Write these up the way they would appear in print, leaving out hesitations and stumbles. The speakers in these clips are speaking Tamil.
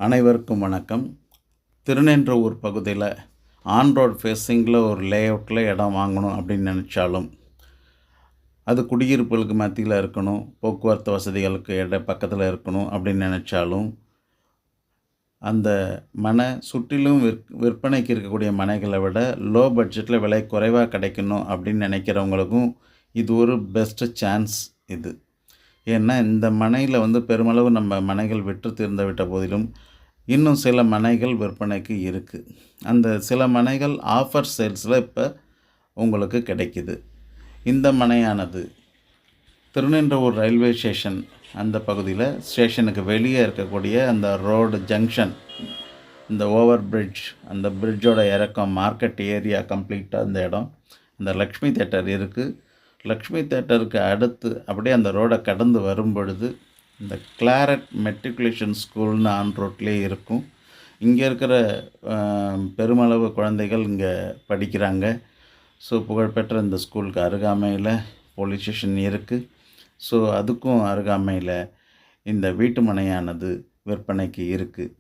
அனைவருக்கும் வணக்கம். திருநின்றவூர் பகுதியில் ஆன் ரோட் ஃபேஸிங்கில் ஒரு லேஅவுட்டில் இடம் வாங்கணும் அப்படின்னு நினச்சாலும், அது குடியிருப்புகளுக்கு மத்தியில் இருக்கணும், போக்குவரத்து வசதிகளுக்கு பக்கத்தில் இருக்கணும் அப்படின்னு நினச்சாலும், அந்த மனை சுற்றிலும் விற்பனைக்கு இருக்கக்கூடிய மனைகளை விட லோ பட்ஜெட்டில் விலை குறைவாக கிடைக்கணும் அப்படின்னு நினைக்கிறவங்களுக்கும் இது ஒரு பெஸ்ட்டு சான்ஸ் இது. ஏன்னா இந்த மனையில் பெருமளவு நம்ம மனைகள் விற்று தீர்ந்து விட்ட போதிலும் இன்னும் சில மனைகள் விற்பனைக்கு இருக்குது. அந்த சில மனைகள் ஆஃபர் சேல்ஸில் இப்போ உங்களுக்கு கிடைக்கிது. இந்த மனையானது திருநின்றவூர் ரயில்வே ஸ்டேஷன் அந்த பகுதியில் ஸ்டேஷனுக்கு வெளியே இருக்கக்கூடிய அந்த ரோடு ஜங்ஷன், இந்த ஓவர் பிரிட்ஜ், அந்த பிரிட்ஜோட இறக்கம், மார்க்கெட் ஏரியா கம்ப்ளீட்டாக அந்த இடம். அந்த லக்ஷ்மி தேட்டர் இருக்குது. லக்ஷ்மி தேட்டருக்கு அடுத்து அப்படியே அந்த ரோடை கடந்து வரும் பொழுது இந்த கிளாரட் மெட்ரிகுலேஷன் ஸ்கூல்னு ஆன் ரோட்லேயே இருக்கும். இங்கே இருக்கிற பெருமளவு குழந்தைகள் இங்கே படிக்கிறாங்க. ஸோ புகழ்பெற்ற இந்த ஸ்கூலுக்கு அருகாமையில் போலீஸ் ஸ்டேஷன் இருக்குது. ஸோ அதுக்கும் அருகாமையில் இந்த வீட்டு மனையானது விற்பனைக்கு இருக்குது.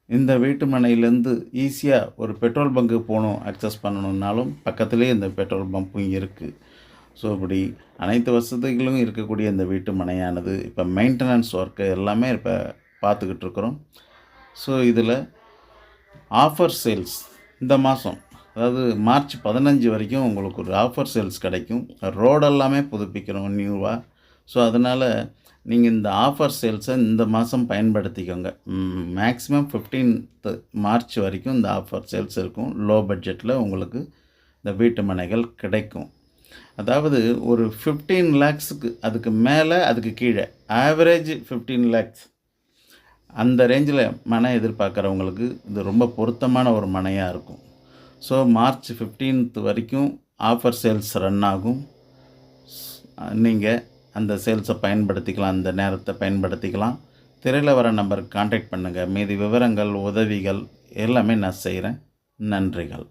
இந்த வீட்டு மனையிலேருந்து ஈஸியாக ஒரு பெட்ரோல் பங்கு போகணும், அக்சஸ் பண்ணணுன்னாலும் பக்கத்துலேயே இந்த பெட்ரோல் பம்பும் இருக்குது. ஸோ இப்படி அனைத்து வசதிகளும் இருக்கக்கூடிய இந்த வீட்டு மனையானது இப்போ மெயின்டெனன்ஸ் ஒர்க்கு எல்லாமே இப்போ பார்த்துக்கிட்டு இருக்கிறோம். ஸோ இதில் ஆஃபர் சேல்ஸ் இந்த மாதம், அதாவது மார்ச் 15 வரைக்கும் உங்களுக்கு ஒரு ஆஃபர் சேல்ஸ் கிடைக்கும். ரோடெல்லாமே புதுப்பிக்கிறோம் நியூவாக. ஸோ அதனால் நீங்கள் இந்த ஆஃபர் சேல்ஸை இந்த மாதம் பயன்படுத்திக்கோங்க. மேக்ஸிமம் 15th மார்ச் வரைக்கும் இந்த ஆஃபர் சேல்ஸ் இருக்கும். லோ பட்ஜெட்டில் உங்களுக்கு இந்த வீட்டு மனைகள் கிடைக்கும். அதாவது ஒரு 15 lakhsக்கு அதுக்கு மேலே அதுக்கு கீழே ஆவரேஜ் 15 lakhs அந்த ரேஞ்சில் மனை எதிர்பார்க்குறவங்களுக்கு இது ரொம்ப பொருத்தமான ஒரு மனையாக இருக்கும். ஸோ மார்ச் 15th வரைக்கும் ஆஃபர் சேல்ஸ் ரன் ஆகும். நீங்கள் அந்த சேல்ஸை பயன்படுத்திக்கலாம், அந்த நேரத்தை பயன்படுத்திக்கலாம். திரையில் வர நம்பருக்கு கான்டாக்ட் பண்ணுங்கள். மீதி விவரங்கள், உதவிகள் எல்லாமே நான் செய்கிறேன். நன்றிகள்.